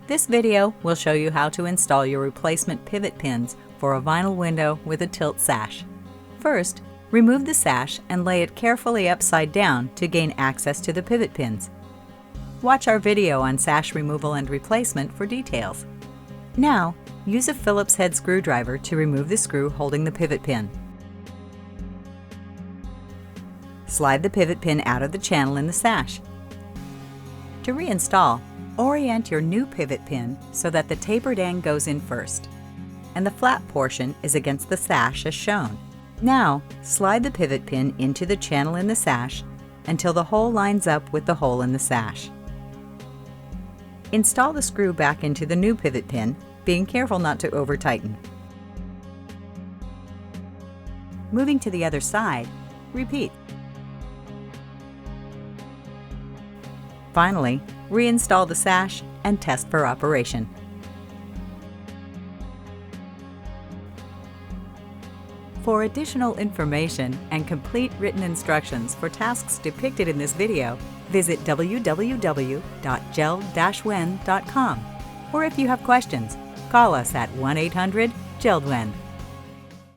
This video will show you how to install your replacement pivot pins for a vinyl window with a tilt sash. First, remove the sash and lay it carefully upside down to gain access to the pivot pins. Watch our video on sash removal and replacement for details. Now, use a Phillips head screwdriver to remove the screw holding the pivot pin. Slide the pivot pin out of the channel in the sash. To reinstall, orient your new pivot pin so that the tapered end goes in first, and the flat portion is against the sash as shown. Now, slide the pivot pin into the channel in the sash until the hole lines up with the hole in the sash. Install the screw back into the new pivot pin, being careful not to over-tighten. Moving to the other side, repeat. Finally, reinstall the sash and test for operation. For additional information and complete written instructions for tasks depicted in this video, visit www.jeld-wen.com. Or if you have questions, call us at 1-800-JELD-WEN.